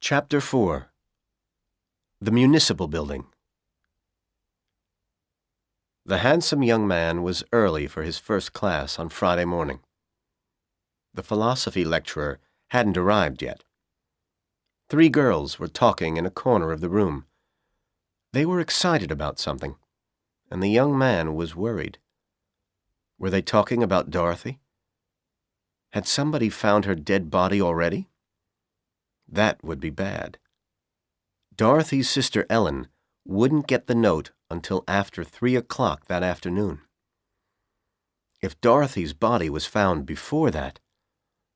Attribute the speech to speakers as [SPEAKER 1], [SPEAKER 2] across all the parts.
[SPEAKER 1] Chapter 4. The Municipal Building. The handsome young man was early for his first class on Friday morning. The philosophy lecturer hadn't arrived yet. 3 girls were talking in a corner of the room. They were excited about something, and the young man was worried. Were they talking about Dorothy? Had somebody found her dead body already? That would be bad. Dorothy's sister Ellen wouldn't get the note until after 3 o'clock that afternoon. If Dorothy's body was found before that,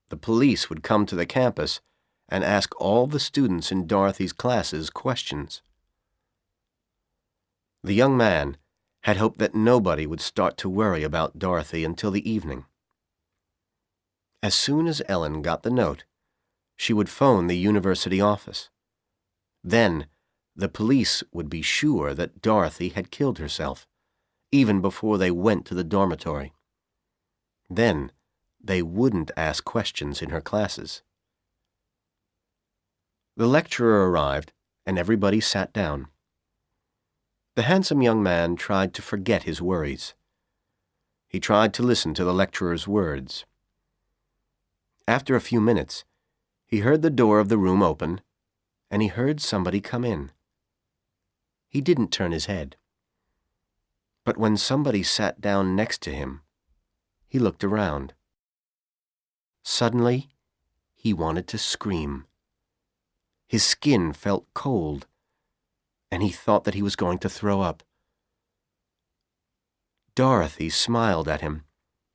[SPEAKER 1] the police would come to the campus and ask all the students in Dorothy's classes questions. The young man had hoped that nobody would start to worry about Dorothy until the evening. As soon as Ellen got the note, she would phone the university office. Then, the police would be sure that Dorothy had killed herself, even before they went to the dormitory. Then, they wouldn't ask questions in her classes. The lecturer arrived, and everybody sat down. The handsome young man tried to forget his worries. He tried to listen to the lecturer's words. After a few minutes, he heard the door of the room open, and he heard somebody come in. He didn't turn his head. But when somebody sat down next to him, he looked around. Suddenly, he wanted to scream. His skin felt cold, and he thought that he was going to throw up. Dorothy smiled at him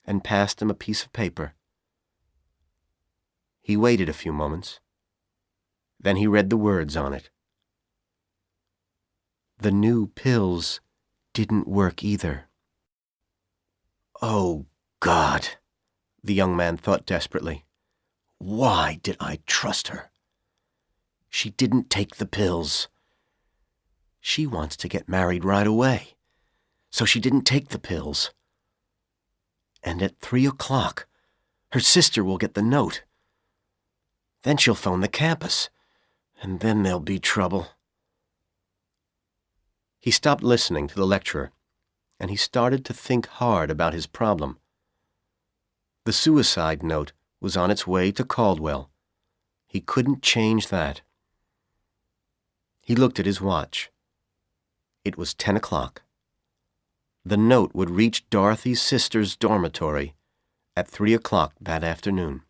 [SPEAKER 1] and passed him a piece of paper. He waited a few moments. Then he read the words on it. The new pills didn't work either. Oh, God, the young man thought desperately. Why did I trust her? She didn't take the pills. She wants to get married right away, so she didn't take the pills. And at 3 o'clock, her sister will get the note. Then she'll phone the campus, and then there'll be trouble. He stopped listening to the lecturer, and he started to think hard about his problem. The suicide note was on its way to Caldwell. He couldn't change that. He looked at his watch. It was 10 o'clock. The note would reach Dorothy's sister's dormitory at 3 o'clock that afternoon.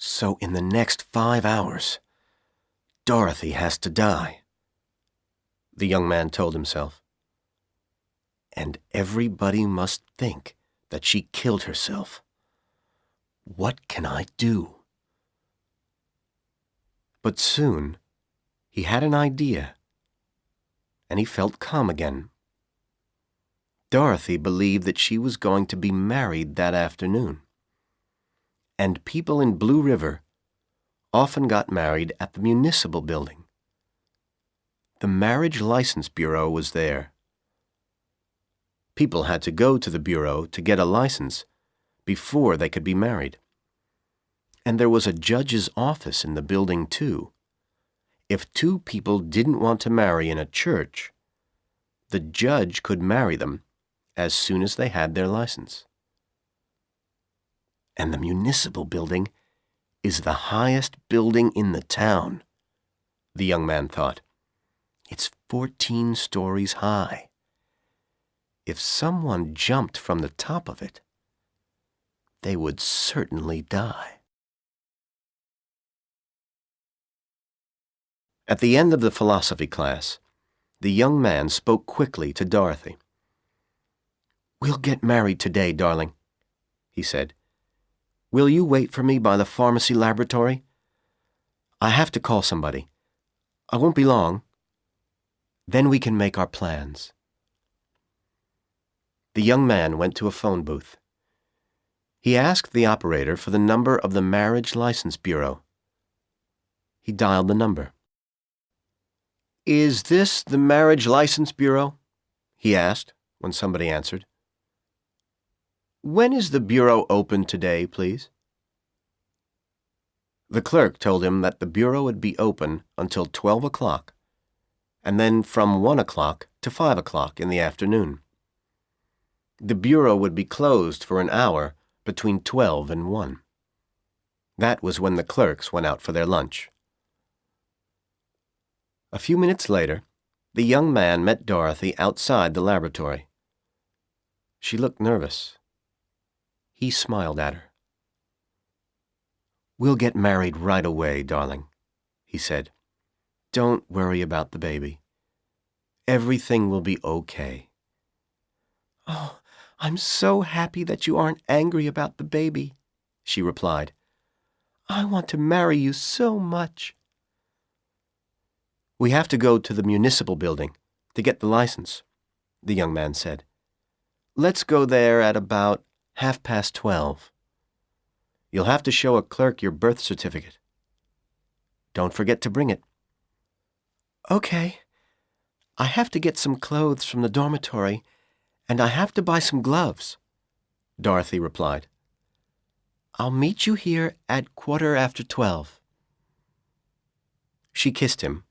[SPEAKER 1] So in the next 5 hours, Dorothy has to die, the young man told himself. And everybody must think that she killed herself. What can I do? But soon, he had an idea, and he felt calm again. Dorothy believed that she was going to be married that afternoon. And people in Blue River often got married at the municipal building. The Marriage License Bureau was there. People had to go to the bureau to get a license before they could be married. And there was a judge's office in the building, too. If 2 people didn't want to marry in a church, the judge could marry them as soon as they had their license. And the municipal building is the highest building in the town, the young man thought. It's 14 stories high. If someone jumped from the top of it, they would certainly die. At the end of the philosophy class, the young man spoke quickly to Dorothy. "We'll get married today, darling," he said. "Will you wait for me by the pharmacy laboratory? I have to call somebody. I won't be long. Then we can make our plans." The young man went to a phone booth. He asked the operator for the number of the Marriage License Bureau. He dialed the number. "Is this the Marriage License Bureau?" he asked when somebody answered. "When is the bureau open today, please?" The clerk told him that the bureau would be open until 12 o'clock, and then from 1 o'clock to 5 o'clock in the afternoon. The bureau would be closed for an hour between 12 and 1. That was when the clerks went out for their lunch. A few minutes later, the young man met Dorothy outside the laboratory. She looked nervous. He smiled at her. "We'll get married right away, darling," he said. "Don't worry about the baby. Everything will be okay." "Oh, I'm so happy that you aren't angry about the baby," she replied. "I want to marry you so much." "We have to go to the municipal building to get the license," the young man said. "Let's go there at about 12:30. You'll have to show a clerk your birth certificate. Don't forget to bring it." "Okay. I have to get some clothes from the dormitory, and I have to buy some gloves," Dorothy replied. "I'll meet you here at 12:15. She kissed him,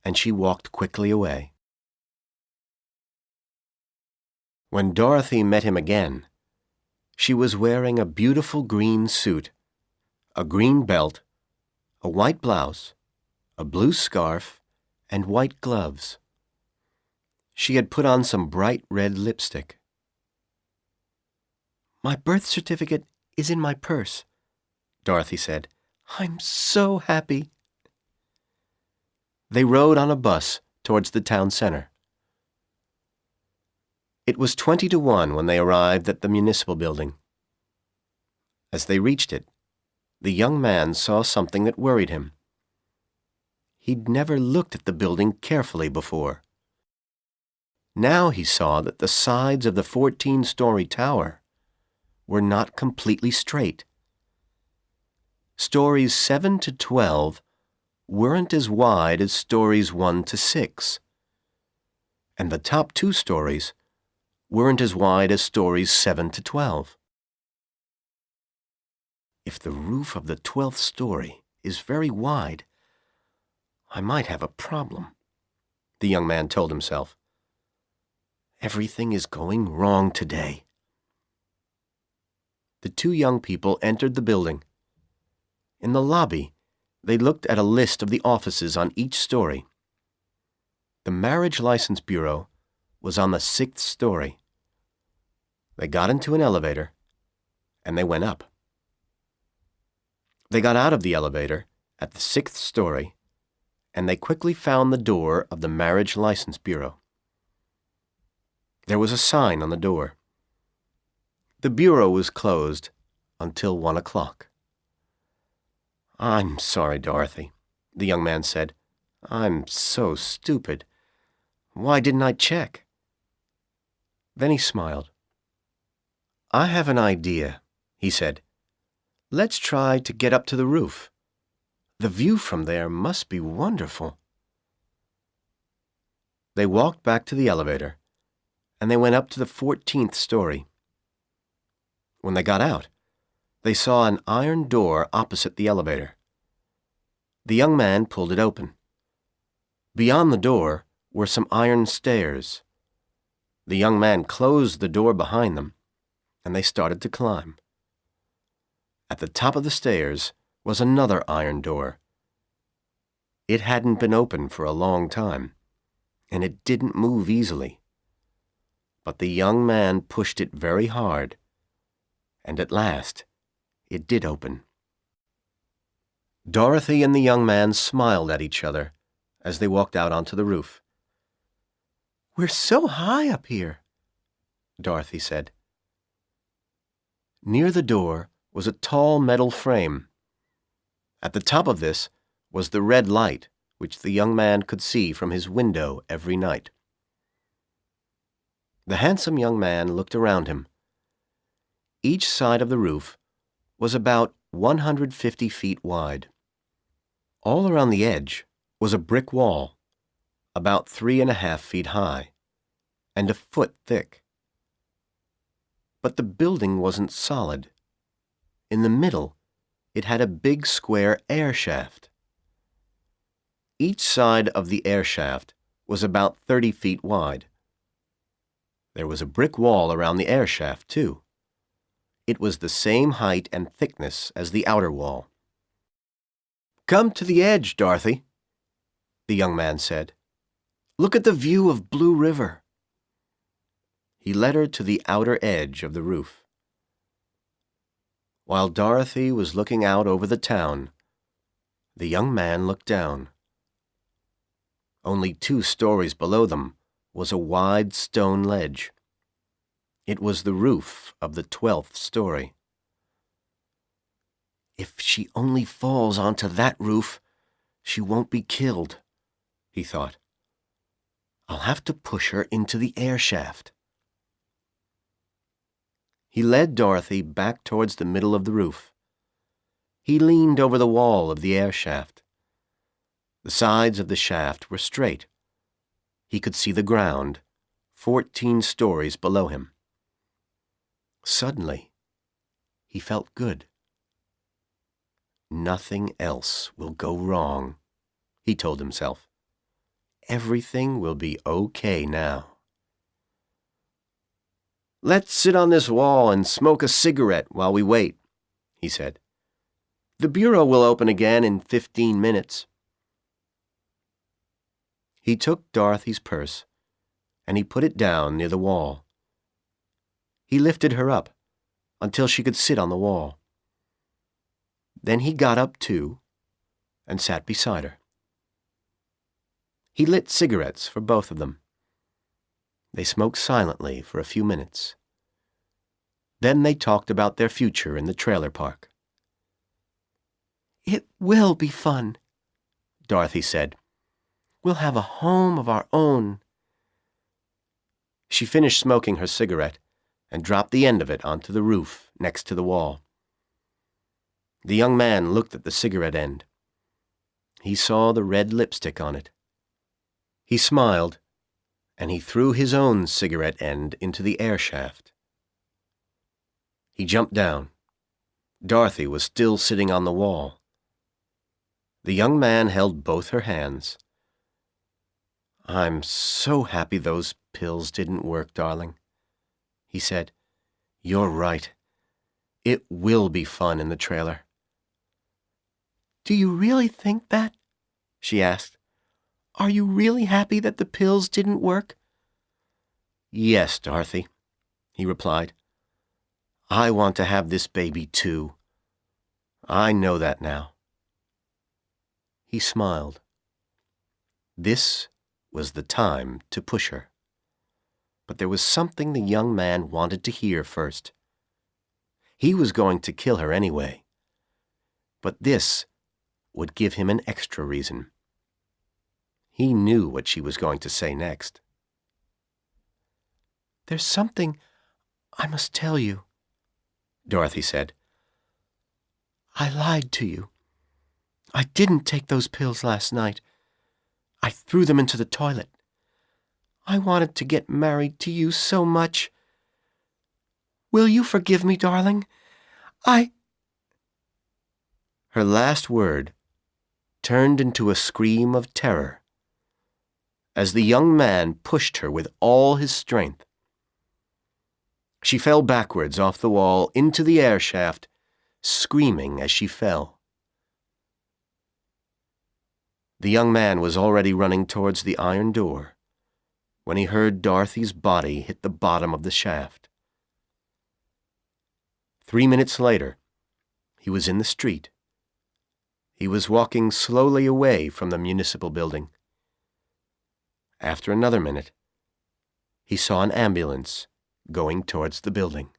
[SPEAKER 1] and she walked quickly away. When Dorothy met him again, she was wearing a beautiful green suit, a green belt, a white blouse, a blue scarf, and white gloves. She had put on some bright red lipstick. "My birth certificate is in my purse," Dorothy said. "I'm so happy." They rode on a bus towards the town center. It was 20 to 1 when they arrived at the municipal building. As they reached it, the young man saw something that worried him. He'd never looked at the building carefully before. Now he saw that the sides of the 14-story tower were not completely straight. Stories 7 to 12 weren't as wide as stories 1 to 6, and the top 2 stories weren't as wide as stories 7 to 12. If the roof of the 12th story is very wide, I might have a problem, the young man told himself. Everything is going wrong today. The two young people entered the building. In the lobby, they looked at a list of the offices on each story. The Marriage License Bureau was on the 6th story. They got into an elevator, and they went up. They got out of the elevator at the 6th story, and they quickly found the door of the Marriage License Bureau. There was a sign on the door. The bureau was closed until 1 o'clock. "I'm sorry, Dorothy," the young man said. "I'm so stupid. Why didn't I check?" Then he smiled. "I have an idea," he said. "Let's try to get up to the roof. The view from there must be wonderful." They walked back to the elevator, and they went up to the 14th story. When they got out, they saw an iron door opposite the elevator. The young man pulled it open. Beyond the door were some iron stairs. The young man closed the door behind them, and they started to climb. At the top of the stairs was another iron door. It hadn't been open for a long time, and it didn't move easily. But the young man pushed it very hard, and at last it did open. Dorothy and the young man smiled at each other as they walked out onto the roof. "We're so high up here," Dorothy said. Near the door was a tall metal frame. At the top of this was the red light which the young man could see from his window every night. The handsome young man looked around him. Each side of the roof was about 150 feet wide. All around the edge was a brick wall, about 3.5 feet high, and a foot thick. But the building wasn't solid. In the middle, it had a big square air shaft. Each side of the air shaft was about 30 feet wide. There was a brick wall around the air shaft, too. It was the same height and thickness as the outer wall. "Come to the edge, Dorothy," the young man said. "Look at the view of Blue River." He led her to the outer edge of the roof. While Dorothy was looking out over the town, the young man looked down. Only 2 stories below them was a wide stone ledge. It was the roof of the 12th story. "If she only falls onto that roof, she won't be killed," he thought. "I'll have to push her into the air shaft." He led Dorothy back towards the middle of the roof. He leaned over the wall of the air shaft. The sides of the shaft were straight. He could see the ground, 14 stories below him. Suddenly, he felt good. "Nothing else will go wrong," he told himself. "Everything will be okay now." "Let's sit on this wall and smoke a cigarette while we wait," he said. "The bureau will open again in 15 minutes. He took Dorothy's purse, and he put it down near the wall. He lifted her up until she could sit on the wall. Then he got up too and sat beside her. He lit cigarettes for both of them. They smoked silently for a few minutes. Then they talked about their future in the trailer park. "It will be fun," Dorothy said. "We'll have a home of our own." She finished smoking her cigarette and dropped the end of it onto the roof next to the wall. The young man looked at the cigarette end. He saw the red lipstick on it. He smiled, and he threw his own cigarette end into the air shaft. He jumped down. Dorothy was still sitting on the wall. The young man held both her hands. "I'm so happy those pills didn't work, darling," he said. "You're right. It will be fun in the trailer." "Do you really think that?" she asked. "Are you really happy that the pills didn't work?" "Yes, Dorothy," he replied. "I want to have this baby too. I know that now." He smiled. This was the time to push her. But there was something the young man wanted to hear first. He was going to kill her anyway, but this would give him an extra reason. He knew what she was going to say next. "There's something I must tell you," Dorothy said. "I lied to you. I didn't take those pills last night. I threw them into the toilet. I wanted to get married to you so much. Will you forgive me, darling? Her last word turned into a scream of terror as the young man pushed her with all his strength. She fell backwards off the wall into the air shaft, screaming as she fell. The young man was already running towards the iron door when he heard Dorothy's body hit the bottom of the shaft. 3 minutes later, he was in the street. He was walking slowly away from the municipal building. After another minute, he saw an ambulance going towards the building.